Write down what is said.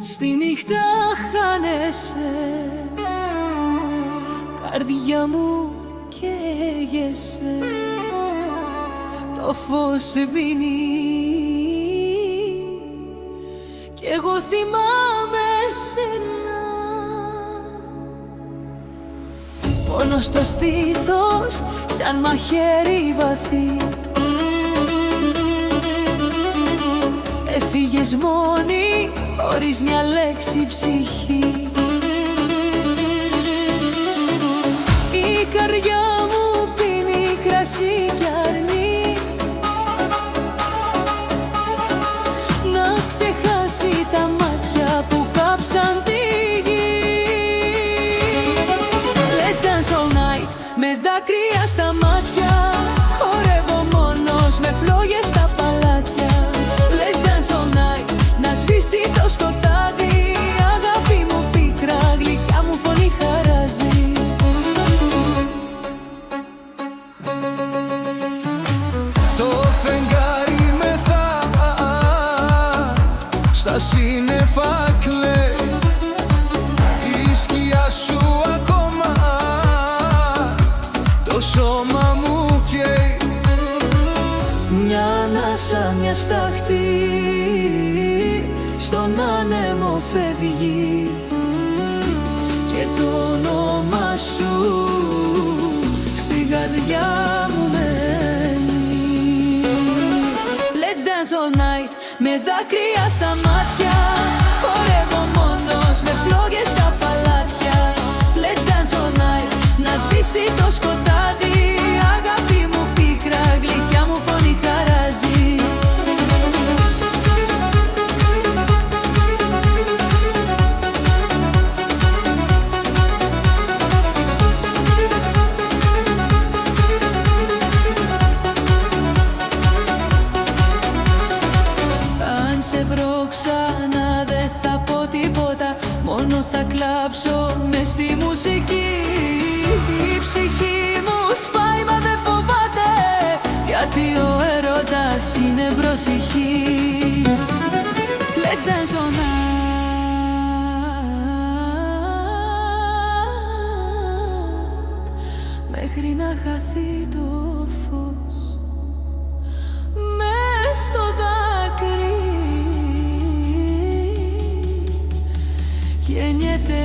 Στη νύχτα χάνεσαι, καρδιά μου καίγεσαι, το φως σβήνει κι εγώ θυμάμαι σένα. Πόνο στο στήθος σαν μαχαίρι βαθύ, έφυγες μόνη χωρίς μια λέξη ψυχή. Η καρδιά μου πίνει κρασί κι αρνεί να ξεχάσει τα μάτια που κάψαν τη γη. Let's dance all night με δάκρυα στα μάτια, χορεύω μόνος με φλόγες στα παλάτια. Let's dance all night, να σβήσει το σκοτάδι, αγάπη μου πίκρα, γλυκιά μου φωνή χαράζει. Το φεγγάρι μεθά στα σύννεφα κλαίει, η σκιά σου ακόμα το σώμα μου καίει. Μια ανάσα, μια στάχτη στον άνεμο φεύγει και το όνομα σου στην καρδιά μου μένει. Let's dance all night με δάκρυα στα μάτια, χορεύω μόνος με φλόγες στα παλάτια. Let's dance all night, να σβήσει το σκοτάδι, αγάπη μου πίκρα, γλυκιά μου φωνή χαράζει. Αν σε βρω ξανά δεν θα πω τίποτα, μόνο θα κλάψω μες στη μουσική. Η ψυχή μου σπάει μα δεν φοβάται, γιατί ο έρωτας είναι προσευχή. Let's dance all night μέχρι να χαθεί το φως μες στο δάκρυ, γεννιέται